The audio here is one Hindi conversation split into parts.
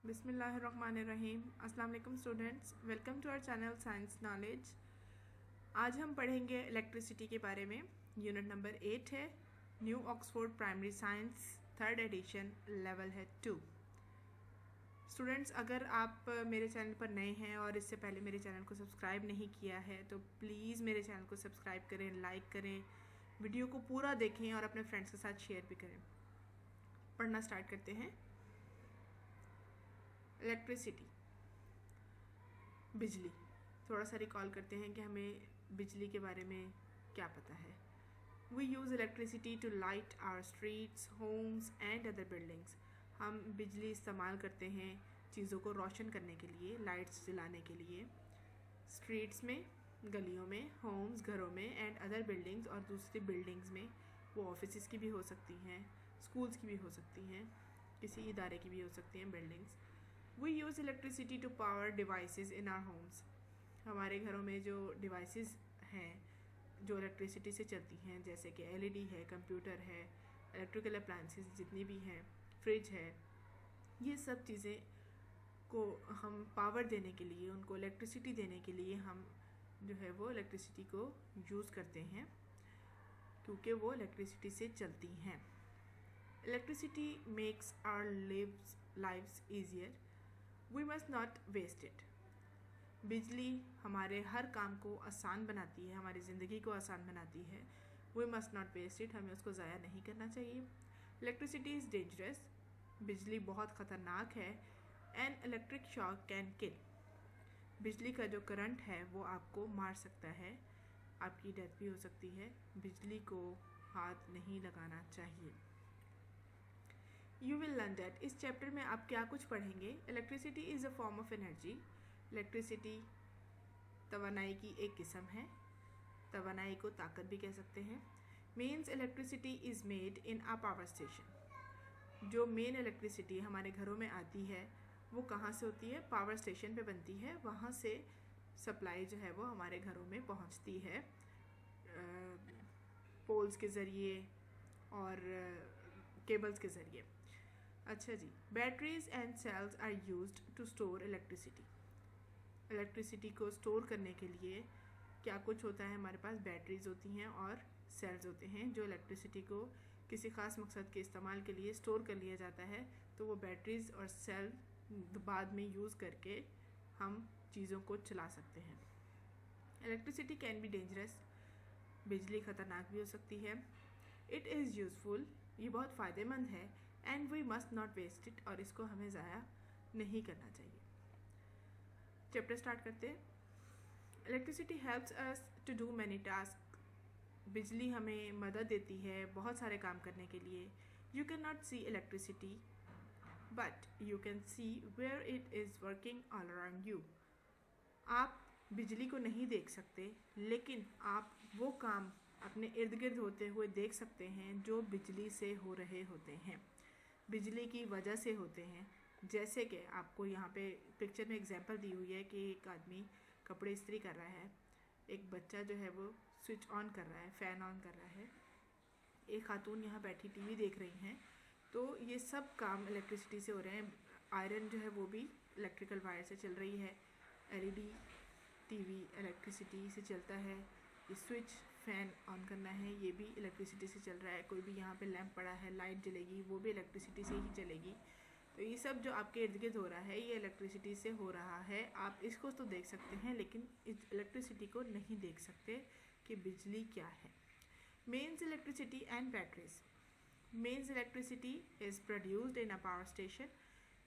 बिस्मिल्लाहिर्रहमानिर्रहीम। अस्सलाम वालेकुम students, welcome to our channel science knowledge. आज हम पढ़ेंगे इलेक्ट्रिसिटी के बारे में। यूनिट नंबर 8 है, new Oxford primary science 3rd edition, level है 2। स्टूडेंट्स, अगर आप मेरे चैनल पर नए हैं और इससे पहले मेरे चैनल को सब्सक्राइब नहीं किया है तो प्लीज़ मेरे चैनल को सब्सक्राइब करें, लाइक करें, वीडियो को पूरा देखें और अपने फ्रेंड्स के साथ शेयर भी करें। पढ़ना स्टार्ट करते हैं। इलेक्ट्रिसिटी, बिजली। थोड़ा सा रिकॉल करते हैं कि हमें बिजली के बारे में क्या पता है। We use electricity to light our streets, homes and other buildings. हम बिजली इस्तेमाल करते हैं चीज़ों को रोशन करने के लिए, लाइट्स जलाने के लिए। स्ट्रीट्स में, गलियों में, होम्स घरों में, एंड अदर बिल्डिंग्स और दूसरी बिल्डिंग्स में। वो ऑफिस की भी हो सकती हैं, स्कूल्स की भी हो सकती हैं, किसी इदारे की भी हो सकती हैं buildings. We use electricity to power devices in our homes. हमारे घरों में जो डिवाइसेस हैं जो इलेक्ट्रिसिटी से चलती हैं, जैसे कि एलईडी है, कंप्यूटर है, इलेक्ट्रिकल अप्लायंसेस जितनी भी हैं, फ्रिज है, ये सब चीज़ें को हम पावर देने के लिए, उनको इलेक्ट्रिसिटी देने के लिए हम जो है वो इलेक्ट्रिसिटी को यूज़ करते हैं क्योंकि वो इलेक्ट्रिसिटी से चलती हैं। Electricity makes our lives easier. We must not waste it. बिजली हमारे हर काम को आसान बनाती है, हमारी ज़िंदगी को आसान बनाती है। We must not waste it, हमें उसको ज़ाया नहीं करना चाहिए। Electricity is dangerous. बिजली बहुत ख़तरनाक है। An electric shock can kill. बिजली का जो करंट है वो आपको मार सकता है, आपकी डेथ भी हो सकती है। बिजली को हाथ नहीं लगाना चाहिए। You will learn that. इस चैप्टर में आप क्या कुछ पढ़ेंगे। Electricity is a form of energy. Electricity तवानाई की एक किस्म है। तवानाई को ताकत भी कह सकते हैं। Mains electricity is made in a power station. जो मेन इलेक्ट्रिसिटी हमारे घरों में आती है वो कहाँ से होती है? पावर स्टेशन पे बनती है। वहाँ से सप्लाई जो है वो हमारे घरों में पहुँचती है पोल्स के ज़रिए और केबल्स के ज़रिए। अच्छा जी, batteries and cells are used to store electricity. Electricity को स्टोर करने के लिए क्या कुछ होता है? हमारे पास बैटरीज होती हैं और सेल्स होते हैं। जो इलेक्ट्रिसिटी को किसी ख़ास मकसद के इस्तेमाल के लिए स्टोर कर लिया जाता है तो वो बैटरीज और सेल बाद में यूज़ करके हम चीज़ों को चला सकते हैं। Electricity can be dangerous. बिजली ख़तरनाक भी हो सकती है। It is useful. ये बहुत फ़ायदेमंद है। And we must not waste it, और इसको हमें ज़ाया नहीं करना चाहिए। चैप्टर स्टार्ट करते हैं। Electricity helps us to do many task. बिजली हमें मदद देती है बहुत सारे काम करने के लिए। You can not see electricity but you can see where it is working all around you. आप बिजली को नहीं देख सकते लेकिन आप वो काम अपने इर्द गिर्द होते हुए देख सकते हैं जो बिजली से हो रहे होते हैं, बिजली की वजह से होते हैं। जैसे कि आपको यहाँ पे पिक्चर में एग्जांपल दी हुई है कि एक आदमी कपड़े इस्त्री कर रहा है, एक बच्चा जो है वो स्विच ऑन कर रहा है, फ़ैन ऑन कर रहा है, एक खातून यहाँ बैठी टीवी देख रही हैं। तो ये सब काम इलेक्ट्रिसिटी से हो रहे हैं। आयरन जो है वो भी इलेक्ट्रिकल वायर से चल रही है। एलईडी टीवी इलेक्ट्रिसिटी से चलता है। ये स्विच फ़ैन ऑन करना है, ये भी इलेक्ट्रिसिटी से चल रहा है। कोई भी यहाँ पे लैंप पड़ा है, लाइट जलेगी, वो भी इलेक्ट्रिसिटी से ही चलेगी। तो ये सब जो आपके इर्द गिर्द हो रहा है ये इलेक्ट्रिसिटी से हो रहा है। आप इसको तो देख सकते हैं लेकिन इस इलेक्ट्रिसिटी को नहीं देख सकते कि बिजली क्या है। Mains electricity and batteries. Mains electricity is produced in a power station.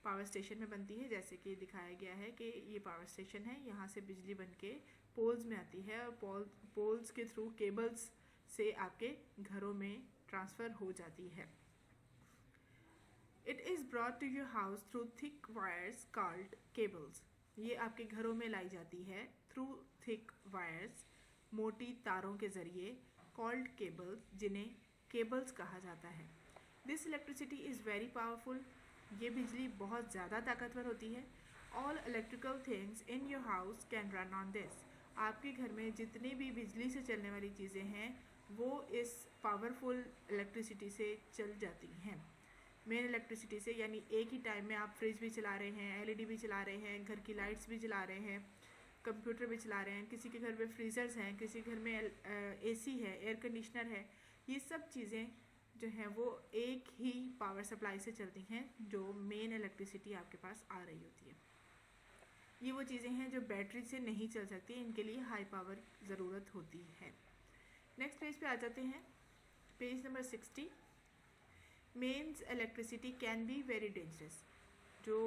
Power station में बनती है, जैसे कि दिखाया गया है कि ये पावर स्टेशन है, यहाँ से बिजली बन के पोल्स में आती है और पोल्स के थ्रू केबल्स से आपके घरों में ट्रांसफ़र हो जाती है। It is brought to your house through thick wires called cables. ये आपके घरों में लाई जाती है थ्रू थिक वायर्स, मोटी तारों के ज़रिए, कॉल्ड केबल्स, जिन्हें केबल्स कहा जाता है। This electricity is very powerful. ये बिजली बहुत ज़्यादा ताकतवर होती है। All electrical things in your house can run on this. आपके घर में जितनी भी बिजली से चलने वाली चीज़ें हैं वो इस पावरफुल इलेक्ट्रिसिटी से चल जाती हैं। मेन इलेक्ट्रिसिटी से, यानी एक ही टाइम में आप फ्रिज भी चला रहे हैं, एलईडी भी चला रहे हैं, घर की लाइट्स भी चला रहे हैं, कंप्यूटर भी चला रहे हैं, किसी के घर में फ्रीज़र्स हैं, किसी घर में एसी है, एयर कंडीशनर है, ये सब चीज़ें जो हैं वो एक ही पावर सप्लाई से चलती हैं जो मेन इलेक्ट्रिसिटी आपके पास आ रही होती है। ये वो चीज़ें हैं जो बैटरी से नहीं चल सकती, इनके लिए हाई पावर ज़रूरत होती है। नेक्स्ट पेज पे आ जाते हैं, page number 60। Mains electricity can be very dangerous. जो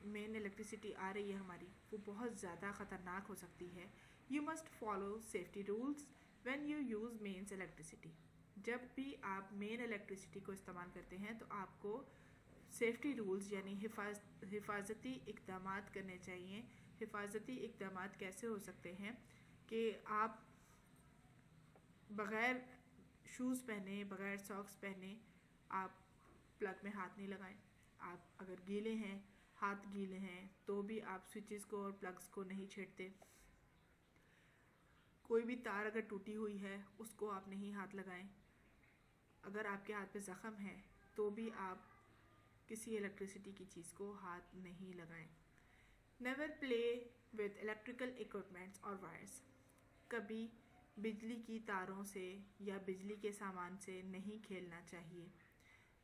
मेन इलेक्ट्रिसिटी आ रही है हमारी, वो बहुत ज़्यादा ख़तरनाक हो सकती है। You must follow safety rules when you use mains electricity. जब भी आप मेन इलेक्ट्रिसिटी को इस्तेमाल करते हैं तो आपको सेफ्टी रूल्स यानी हिफाजती इक़दामात करने चाहिए। हिफाजती इक़दामात कैसे हो सकते हैं कि आप बग़ैर शूज़ पहने, बग़ैर सॉक्स पहने आप प्लग में हाथ नहीं लगाएं। आप अगर गीले हैं, हाथ गीले हैं, तो भी आप स्विचेस को और प्लग्स को नहीं छेड़ते। कोई भी तार अगर टूटी हुई है उसको आप नहीं हाथ लगाएं। अगर आपके हाथ पे ज़ख़म है तो भी आप किसी इलेक्ट्रिसिटी की चीज़ को हाथ नहीं लगाएं। Never play with electrical equipments और वायर्स। कभी बिजली की तारों से या बिजली के सामान से नहीं खेलना चाहिए।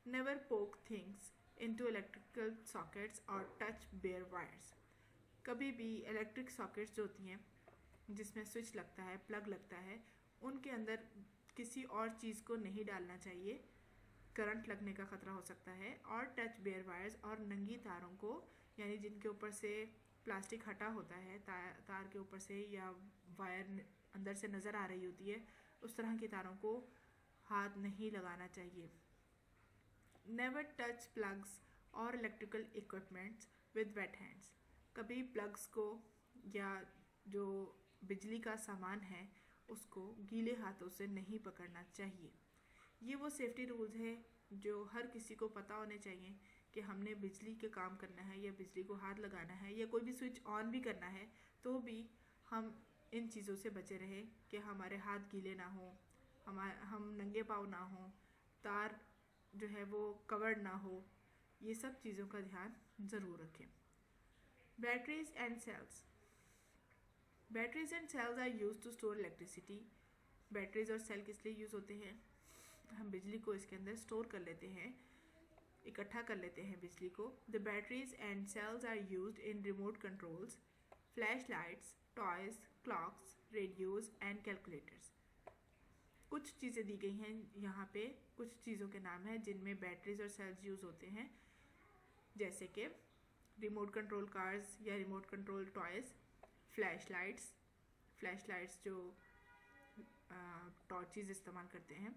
नेवर पोक थिंग्स इनटू इलेक्ट्रिकल सॉकेट्स और टच बेयर वायर्स। कभी भी इलेक्ट्रिक सॉकेट्स जो होती हैं जिसमें स्विच लगता है, प्लग लगता है, उनके अंदर किसी और चीज़ को नहीं डालना चाहिए, करंट लगने का ख़तरा हो सकता है। और टच बेयर वायर्स और नंगी तारों को, यानी जिनके ऊपर से प्लास्टिक हटा होता है, तार के ऊपर से या वायर अंदर से नज़र आ रही होती है, उस तरह की तारों को हाथ नहीं लगाना चाहिए। नेवर टच प्लग्स और electrical equipments with weight hands. कभी प्लग्स को या जो बिजली का सामान है उसको गीले हाथों से नहीं पकड़ना चाहिए। ये वो सेफ्टी रूल्स हैं जो हर किसी को पता होने चाहिए कि हमने बिजली के काम करना है या बिजली को हाथ लगाना है या कोई भी स्विच ऑन भी करना है तो भी हम इन चीज़ों से बचे रहें कि हमारे हाथ गीले ना हो, हम नंगे पाँव ना हो, तार जो है वो कवर्ड ना हो। ये सब चीज़ों का ध्यान ज़रूर रखें। Batteries and cells. Batteries and cells are use to store electricity. Batteries और सेल किस लिए यूज़ होते हैं? हम बिजली को इसके अंदर स्टोर कर लेते हैं, इकट्ठा कर लेते हैं बिजली को। The batteries and cells are used in remote controls, flash lights, toys, clocks, radios and calculators. कुछ चीज़ें दी गई हैं यहाँ पे, कुछ चीज़ों के नाम हैं जिनमें बैटरीज और सेल्स यूज़ होते हैं, जैसे कि रिमोट कंट्रोल कार्स या remote control toys, flash lights जो टॉर्चेस इस्तेमाल करते हैं,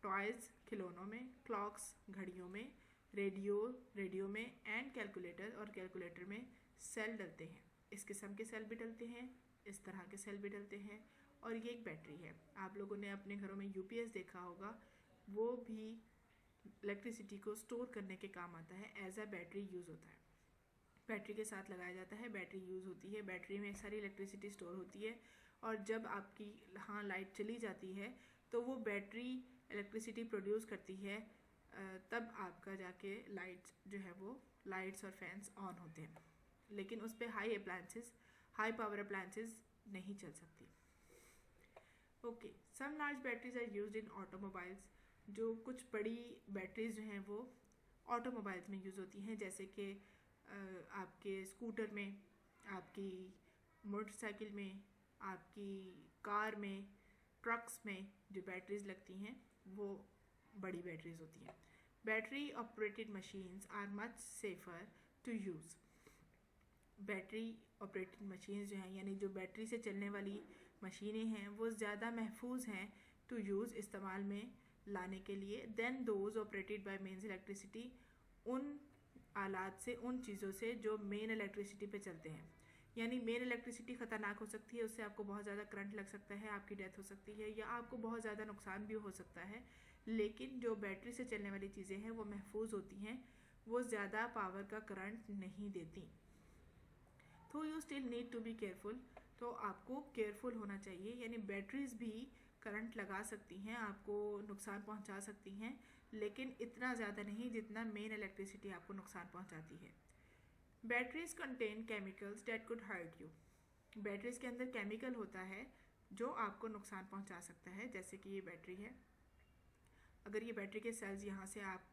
टॉयज़ खिलौनों में, क्लॉक्स घड़ियों में, रेडियो में, एंड कैलकुलेटर में सेल डलते हैं। इस किस्म के सेल भी डलते हैं, इस तरह के सेल भी डलते हैं। और ये एक बैटरी है। आप लोगों ने अपने घरों में यूपीएस देखा होगा, वो भी इलेक्ट्रिसिटी को स्टोर करने के काम आता है, एज अ बैटरी यूज़ होता है, बैटरी के साथ लगाया जाता है, बैटरी यूज़ होती है, बैटरी में सारी इलेक्ट्रिसिटी स्टोर होती है। और जब आपकी लाइट चली जाती है तो वो बैटरी इलेक्ट्रिसिटी प्रोड्यूस करती है, तब आपका जाके लाइट्स जो है वो लाइट्स और फैंस ऑन होते हैं। लेकिन उस पर हाई पावर अप्लायंसेस नहीं चल सकती। Okay, some large batteries are used in automobiles. जो कुछ बड़ी बैटरीज जो हैं वो ऑटोमोबाइल्स में यूज़ होती हैं, जैसे कि आपके स्कूटर में, आपकी मोटरसाइकिल में, आपकी कार में, ट्रक्स में जो बैटरीज लगती हैं वो बड़ी बैटरीज होती हैं। Battery operated machines are much safer to use. Battery operated machines जो हैं, यानी जो बैटरी से चलने वाली मशीनें हैं, वो ज़्यादा महफूज हैं टू यूज़, इस्तेमाल में लाने के लिए, then those operated by mains electricity, उन आलात से, उन चीज़ों से जो मेन इलेक्ट्रिसिटी पे चलते हैं। यानी मेन इलेक्ट्रिसिटी ख़तरनाक हो सकती है, उससे आपको बहुत ज़्यादा करंट लग सकता है, आपकी डेथ हो सकती है या आपको बहुत ज़्यादा नुकसान भी हो सकता है। लेकिन जो बैटरी से चलने वाली चीज़ें हैं वो महफूज होती हैं, वो ज़्यादा पावर का करंट नहीं देती। तो you still need to be careful. तो आपको केयरफुल होना चाहिए, यानी बैटरीज भी करंट लगा सकती हैं, आपको नुकसान पहुंचा सकती हैं, लेकिन इतना ज़्यादा नहीं जितना मेन इलेक्ट्रिसिटी आपको नुकसान पहुंचाती है। Batteries contain chemicals that could hurt you. Batteries के अंदर केमिकल होता है जो आपको नुकसान पहुंचा सकता है। जैसे कि ये बैटरी है, अगर ये बैटरी के सेल्स यहाँ से आप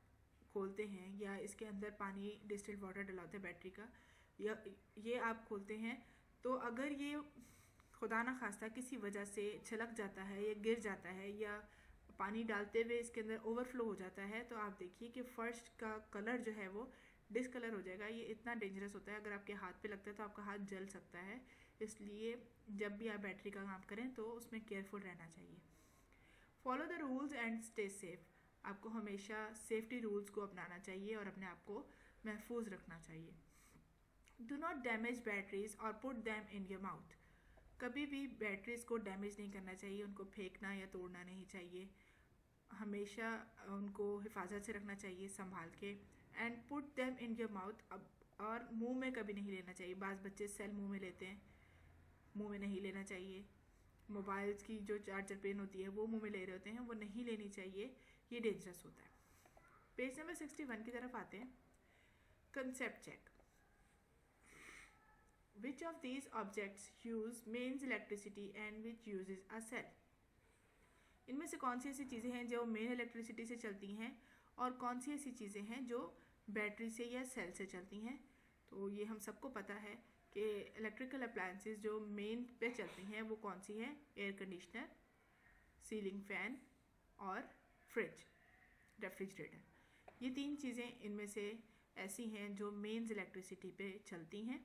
खोलते हैं या इसके अंदर पानी डिस्टिल्ड वाटर डला होता है बैटरी का, या ये आप खोलते हैं, तो अगर ये खुदा ना खास्ता किसी वजह से छलक जाता है या गिर जाता है या पानी डालते हुए इसके अंदर ओवरफ्लो हो जाता है, तो आप देखिए कि फर्श का कलर जो है वो डिसकलर हो जाएगा। ये इतना डेंजरस होता है, अगर आपके हाथ पे लगता है तो आपका हाथ जल सकता है। इसलिए जब भी आप बैटरी का काम करें तो उसमें केयरफुल रहना चाहिए। Follow the rules and stay safe. आपको हमेशा सेफ्टी रूल्स को अपनाना चाहिए और अपने आप को महफूज रखना चाहिए। डू नॉट डैमेज बैटरीज और put them in your mouth. कभी भी बैटरीज को डैमेज नहीं करना चाहिए, उनको फेंकना या तोड़ना नहीं चाहिए, हमेशा उनको हिफाजत से रखना चाहिए संभाल के। And put them in your mouth, और मुंह में कभी नहीं लेना चाहिए। बाज़ बच्चे सेल मुंह में लेते हैं, मुंह में नहीं लेना चाहिए। मोबाइल्स की जो चार्जर पिन होती है वो मुंह में ले रहे होते हैं, वो नहीं लेनी चाहिए, ये डेंजरस होता है। पेज नंबर 61 की तरफ आते हैं। Concept check. Which of these objects use mains electricity and which uses a cell? इनमें से कौन सी ऐसी चीज़ें हैं जो मेन इलेक्ट्रिसिटी से चलती हैं और कौन सी ऐसी चीज़ें हैं जो बैटरी से या सेल से चलती हैं? तो ये हम सबको पता है कि इलेक्ट्रिकल अप्लायंसेस जो मेन पे चलती हैं वो कौन सी हैं? एयर कंडीशनर, सीलिंग फ़ैन और फ्रिज, रेफ्रिजरेटर। ये तीन चीज़ें इनमें से ऐसी हैं जो मेन्स इलेक्ट्रिसिटी पे चलती हैं।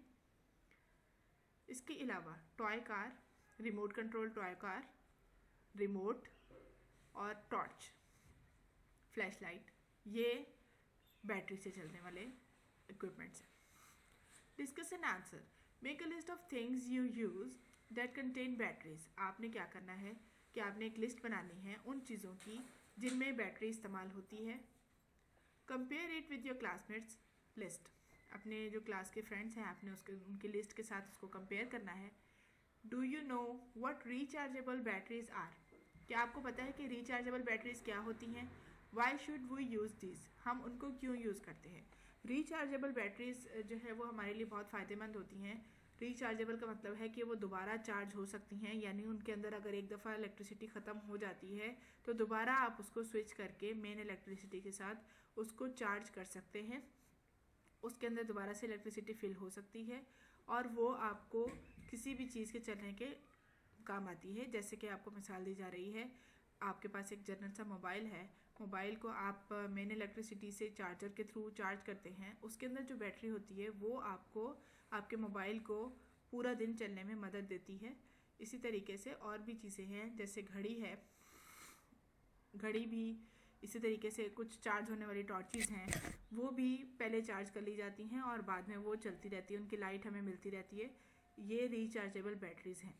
इसके अलावा toy car, remote control toy car, remote और टॉर्च, फ्लैश लाइट, ये बैटरी से चलने वाले इक्विपमेंट्स हैं। Discuss and answer. Make a list of things you use that contain batteries. आपने क्या करना है कि आपने एक लिस्ट बनानी है उन चीज़ों की जिनमें बैटरी इस्तेमाल होती है। Compare it with your classmates list. अपने जो क्लास के फ्रेंड्स हैं आपने उनकी लिस्ट के साथ उसको कंपेयर करना है। Do you know what rechargeable batteries are. क्या आपको पता है कि रिचार्जेबल बैटरीज क्या होती हैं? Why should we use this. हम उनको क्यों यूज़ करते हैं? रिचार्जेबल बैटरीज जो है वो हमारे लिए बहुत फ़ायदेमंद होती हैं। रिचार्जेबल का मतलब है कि वो दोबारा चार्ज हो सकती हैं, यानी उनके अंदर अगर एक दफ़ा इलेक्ट्रिसिटी ख़त्म हो जाती है तो दोबारा आप उसको स्विच करके मेन इलेक्ट्रिसिटी के साथ उसको चार्ज कर सकते हैं। उसके अंदर दोबारा से इलेक्ट्रिसिटी फिल हो सकती है और वो आपको किसी भी चीज़ के चलने के काम आती है। जैसे कि आपको मिसाल दी जा रही है, आपके पास एक जनरल सा मोबाइल है, मोबाइल को आप मेन इलेक्ट्रिसिटी से चार्जर के थ्रू चार्ज करते हैं। उसके अंदर जो बैटरी होती है वो आपको आपके मोबाइल को पूरा दिन चलने में मदद देती है। इसी तरीके से और भी चीज़ें हैं, जैसे घड़ी है, घड़ी भी इसी तरीके से, कुछ चार्ज होने वाली टॉर्चेस हैं वो भी पहले चार्ज कर ली जाती हैं और बाद में वो चलती रहती है, उनकी लाइट हमें मिलती रहती है। ये रिचार्जेबल बैटरीज हैं।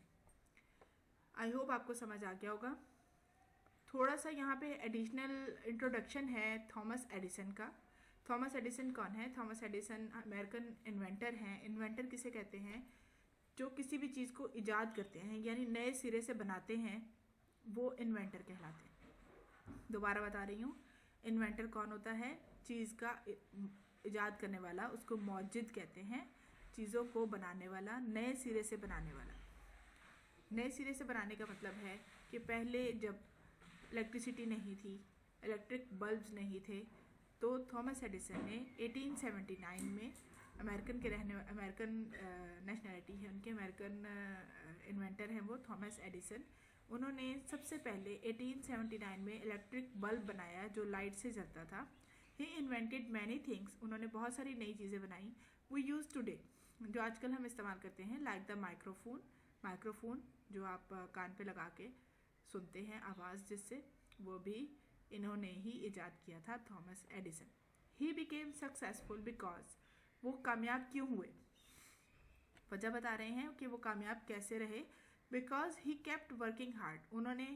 आई होप आपको समझ आ गया होगा। थोड़ा सा यहाँ पे एडिशनल इंट्रोडक्शन है थॉमस एडिसन का। थॉमस एडिसन कौन है? थॉमस एडिसन अमेरिकन इन्वेंटर हैं। इन्वेंटर किसे कहते हैं? जो किसी भी चीज़ को ईजाद करते हैं, यानी नए सिरे से बनाते हैं, वो इन्वेंटर कहलाते हैं। दोबारा बता रही हूँ, इन्वेंटर कौन होता है? चीज़ का ईजाद करने वाला, उसको मौजिद कहते हैं। चीज़ों को बनाने वाला, नए सिरे से बनाने वाला। नए सिरे से बनाने का मतलब है कि पहले जब इलेक्ट्रिसिटी नहीं थी, इलेक्ट्रिक बल्ब्स नहीं थे, तो थॉमस एडिसन ने 1879 में अमेरिकन नेशनलिटी है उनके, अमेरिकन इन्वेंटर हैं वो थॉमस एडिसन। उन्होंने सबसे पहले 1879 में इलेक्ट्रिक बल्ब बनाया जो लाइट से जलता था। ही इन्वेंटेड मैनी थिंग्स। उन्होंने बहुत सारी नई चीज़ें बनाई। वी यूज़ टुडे, जो आजकल हम इस्तेमाल करते हैं, लाइक द माइक्रोफोन जो आप कान पे लगा के सुनते हैं आवाज़ जिससे, वो भी इन्होंने ही ईजाद किया था, Thomas Edison. He became successful because, वो कामयाब क्यों हुए? वजह बता रहे हैं कि वो कामयाब कैसे रहे। Because he kept working hard. उन्होंने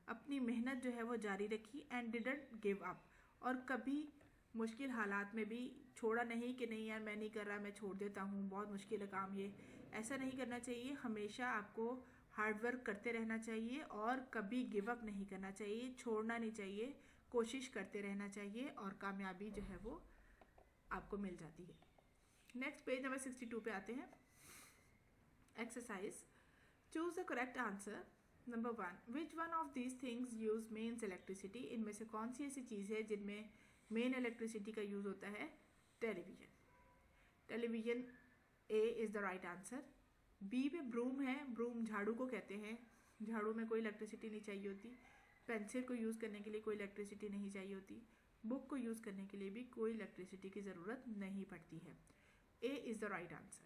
अपनी मेहनत जो है वो जारी रखी। एंड डिडंट गिव अप, और कभी मुश्किल हालात में भी छोड़ा नहीं कि नहीं यार मैं नहीं कर रहा, मैं छोड़ देता हूँ, बहुत मुश्किल है काम ये। ऐसा नहीं करना चाहिए। हमेशा आपको हार्ड वर्क करते रहना चाहिए और कभी गिव अप नहीं करना चाहिए, छोड़ना नहीं चाहिए, कोशिश करते रहना चाहिए और कामयाबी जो है वो आपको मिल जाती है। नेक्स्ट पेज नंबर 62 पे आते हैं। Exercise, choose the correct answer. Number 1, which one of these things use mains electricity. इनमें से कौन सी ऐसी चीज़ है जिनमें मेन इलेक्ट्रिसिटी का यूज़ होता है? Television. Television A is the right answer. B पे ब्रूम है, ब्रूम झाड़ू को कहते हैं, झाड़ू में कोई इलेक्ट्रिसिटी नहीं चाहिए होती। पेंसिल को यूज़ करने के लिए कोई इलेक्ट्रिसिटी नहीं चाहिए होती। बुक को यूज़ करने के लिए भी कोई इलेक्ट्रिसिटी की ज़रूरत नहीं पड़ती है। A is the right answer.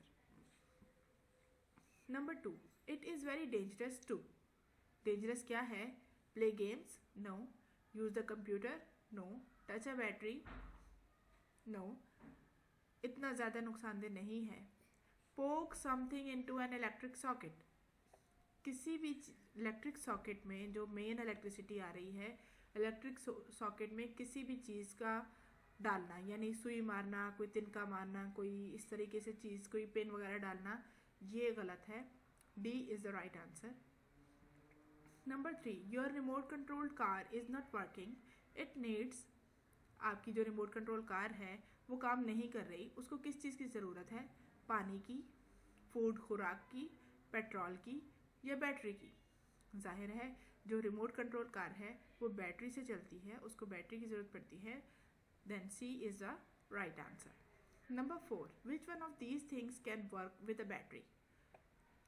Number 2, it is very dangerous to. Dangerous क्या है? Play games, no. Use the computer, no. Touch a battery, no. इतना ज़्यादा नुकसानदेह नहीं है। Poke something into an electric socket. किसी भी इलेक्ट्रिक सॉकेट में जो मेन इलेक्ट्रिसिटी आ रही है, इलेक्ट्रिक सॉकेट में किसी भी चीज़ का डालना, यानी सुई मारना, कोई तिनका मारना, कोई इस तरीके से चीज़, कोई पेन वगैरह डालना, ये गलत है। D is the right answer. Number 3, your remote controlled car is not working, it needs. आपकी जो रिमोट कंट्रोल कार है वो काम नहीं कर रही, उसको किस चीज़ की ज़रूरत है? पानी की, फूड खुराक की, पेट्रोल की या बैटरी की? जाहिर है जो रिमोट कंट्रोल कार है वो बैटरी से चलती है, उसको बैटरी की ज़रूरत पड़ती है। Then C is the right answer. Number 4, which one of these things can work with a battery.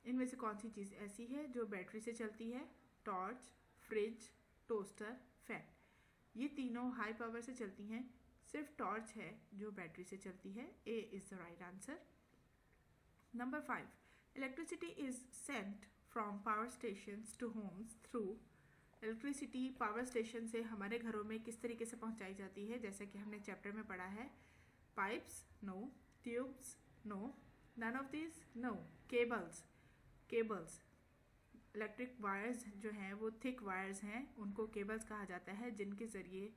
इनमें से कौन सी चीज़ ऐसी है जो बैटरी से चलती है? Torch, fridge, toaster, fan. ये तीनों हाई पावर से चलती हैं, सिर्फ टॉर्च है जो बैटरी से चलती है। A is the right answer. Number 5, electricity is sent from power stations to homes through. Electricity power station से हमारे घरों में किस तरीके से पहुंचाई जाती है? जैसे कि हमने चैप्टर में पढ़ा है। Pipes, no. Tubes, no. None of this, no. Cables, cables. Electric wires जो हैं वो थिक वायर्स हैं, उनको केबल्स कहा जाता है, जिनके ज़रिए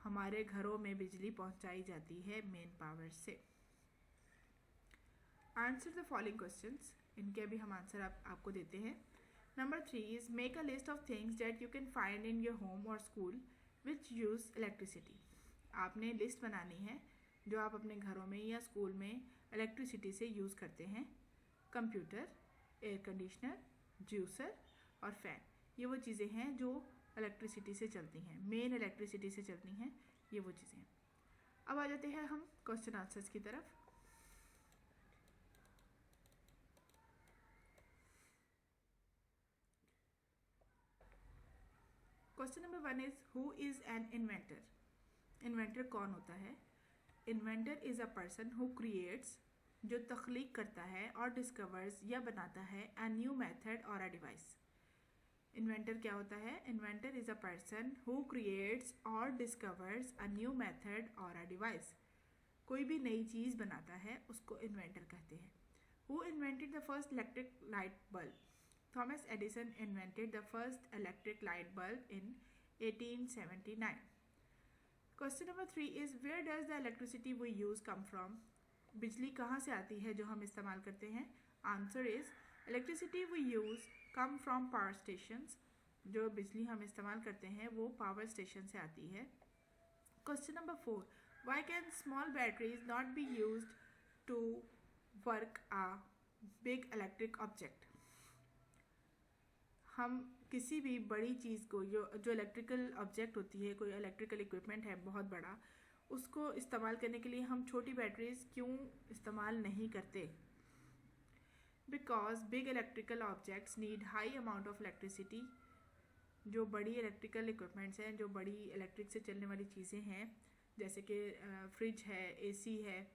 हमारे घरों में बिजली पहुंचाई जाती है मेन पावर से। Answer the following questions. इनके अभी हम आंसर आपको देते हैं। Number 3 is make a list of things that you can find in your home और स्कूल विच यूज़ इलेक्ट्रिसिटी। आपने लिस्ट बनानी है जो आप अपने घरों में या स्कूल में इलेक्ट्रिसिटी से यूज़ करते हैं। कंप्यूटर, एयर कंडीशनर, जूसर और फैन, ये वो चीज़ें हैं जो इलेक्ट्रिसिटी से चलती हैं, मेन इलेक्ट्रिसिटी से चलती हैं, ये वो चीज़ें हैं। अब आ जाते हैं हम क्वेश्चन आंसर्स की तरफ। Question number 1 is who is an inventor. Inventor कौन होता है? Inventor is a person who creates, जो तख्लीक करता है और डिस्कवर्स या बनाता है अ न्यू मेथड और अ डिवाइस। इन्वेंटर क्या होता है? Inventor is a person who creates और डिस्कवर्स अ न्यू मेथड और अ डिवाइस। कोई भी नई चीज़ बनाता है उसको इन्वेंटर कहते हैं। Who invented the first electric light bulb? Thomas Edison invented the first electric light bulb in 1879। Question number 3 is where does the electricity we use come from. बिजली कहाँ से आती है जो हम इस्तेमाल करते हैं? Answer is electricity we use come from power stations. जो बिजली हम इस्तेमाल करते हैं वो पावर स्टेशन से आती है। Question number 4, why can small batteries not be used to work a big electric object. हम किसी भी बड़ी चीज़ को जो इलेक्ट्रिकल ऑब्जेक्ट होती है, कोई इलेक्ट्रिकल इक्विपमेंट है बहुत बड़ा, उसको इस्तेमाल करने के लिए हम छोटी बैटरीज क्यों इस्तेमाल नहीं करते? Because big electrical objects need high amount of electricity. जो बड़ी इलेक्ट्रिकल इक्विपमेंट्स हैं, जो बड़ी इलेक्ट्रिक से चलने वाली चीज़ें हैं, जैसे कि फ्रिज है, एसी है,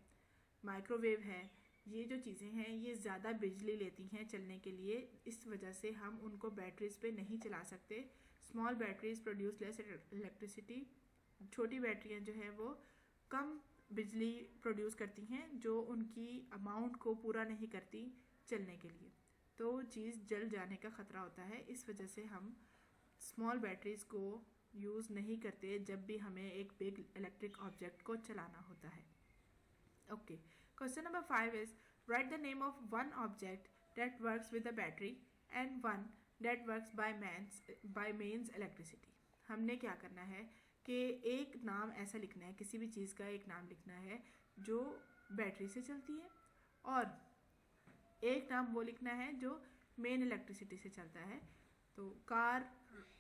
माइक्रोवेव है, ये जो चीज़ें हैं ये ज़्यादा बिजली लेती हैं चलने के लिए, इस वजह से हम उनको बैटरीज पे नहीं चला सकते। Small batteries produce less electricity. छोटी बैटरियाँ जो है वो कम बिजली प्रोड्यूस करती हैं, जो उनकी अमाउंट को पूरा नहीं करती चलने के लिए, तो चीज़ जल जाने का ख़तरा होता है। इस वजह से हम स्मॉल बैटरीज़ को यूज़ नहीं करते जब भी हमें एक बिग इलेक्ट्रिक ऑब्जेक्ट को चलाना होता है। Okay, question number 5 is write the name of one object that works with a battery and one that works by mains electricity. हमने क्या करना है कि एक नाम ऐसा लिखना है, किसी भी चीज़ का एक नाम लिखना है जो बैटरी से चलती है, और एक नाम वो लिखना है जो मेन इलेक्ट्रिसिटी से चलता है। तो car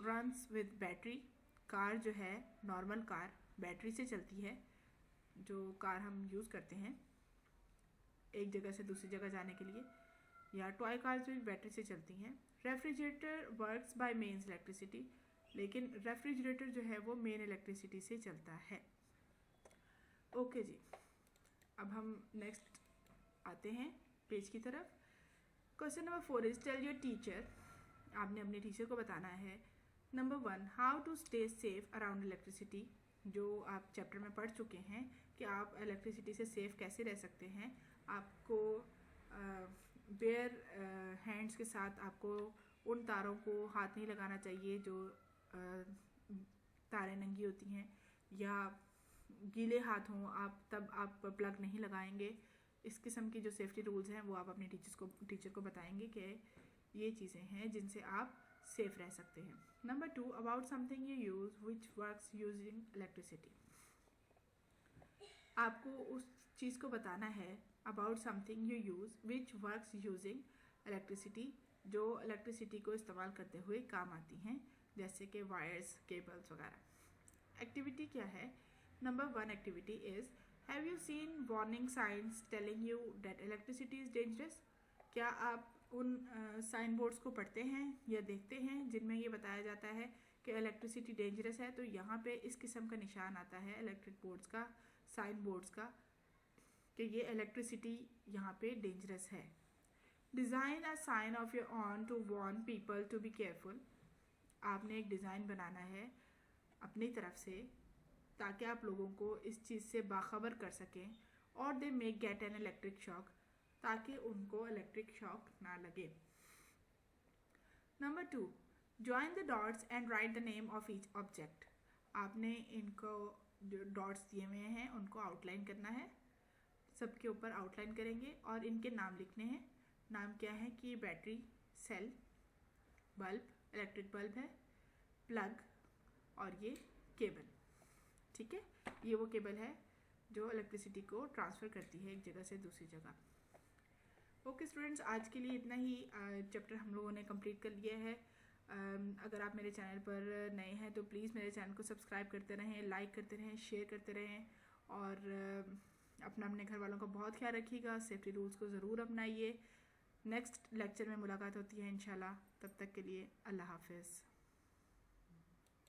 runs with battery, car जो है नॉर्मल कार बैटरी से चलती है, जो कार हम यूज़ करते हैं एक जगह से दूसरी जगह जाने के लिए, या टॉय कार्स भी बैटरी से चलती हैं। Refrigerator works by main electricity, लेकिन रेफ्रिजरेटर जो है वो मेन इलेक्ट्रिसिटी से चलता है। ओके जी, अब हम नेक्स्ट आते हैं पेज की तरफ। Question number 4 is tell your teacher, आपने अपने टीचर को बताना है। Number 1, how to stay safe around electricity, जो आप चैप्टर में पढ़ चुके हैं कि आप इलेक्ट्रिसिटी से सेफ कैसे रह सकते हैं। आपको बेयर हैंड्स के साथ आपको उन तारों को हाथ नहीं लगाना चाहिए जो तारें नंगी होती हैं, या गीले हाथ हों तब आप प्लग नहीं लगाएंगे। इस किस्म की जो सेफ्टी रूल्स हैं वो आप अपने टीचर को बताएंगे कि ये चीज़ें हैं जिनसे आप सेफ रह सकते हैं। Number 2, about something you use which works using electricity, आपको उस चीज़ को बताना है about something you use which works using electricity, जो इलेक्ट्रिसिटी को इस्तेमाल करते हुए काम आती हैं, जैसे कि वायर्स, केबल्स वगैरह। एक्टिविटी क्या है? Number 1 activity is have you seen warning science telling you that electricity is dangerous, क्या आप उन साइन बोर्ड्स को पढ़ते हैं या देखते हैं जिनमें ये बताया जाता है कि इलेक्ट्रिसिटी डेंजरस है। तो यहाँ पे इस किस्म का निशान आता है इलेक्ट्रिक बोर्ड्स का, साइन बोर्ड्स का, कि ये इलेक्ट्रिसिटी यहाँ पे डेंजरस है। Design a sign of your own to warn people to be careful, आपने एक डिज़ाइन बनाना है अपनी तरफ से ताकि आप लोगों को इस चीज़ से बाखबर कर सकें, और they may get an electric shock, ताकि उनको इलेक्ट्रिक शॉक ना लगे। Number 2, join the dots and write the name of each object, आपने इनको जो डॉट्स दिए हुए हैं उनको आउटलाइन करना है, सबके ऊपर आउटलाइन करेंगे और इनके नाम लिखने हैं। नाम क्या है कि battery, cell, bulb, electric bulb है, प्लग, और ये केबल। ठीक है, ये वो केबल है जो इलेक्ट्रिसिटी को ट्रांसफ़र करती है एक जगह से दूसरी जगह। ओके स्टूडेंट्स, आज के लिए इतना ही चैप्टर हम लोगों ने कंप्लीट कर लिया है। अगर आप मेरे चैनल पर नए हैं तो प्लीज़ मेरे चैनल को सब्सक्राइब करते रहें, लाइक करते रहें, शेयर करते रहें, और अपने घर वालों का बहुत ख्याल रखिएगा। सेफ्टी रूल्स को ज़रूर अपनाइए। नेक्स्ट लेक्चर में मुलाकात होती है इंशाल्लाह, तब तक के लिए अल्लाह हाफ़िज़।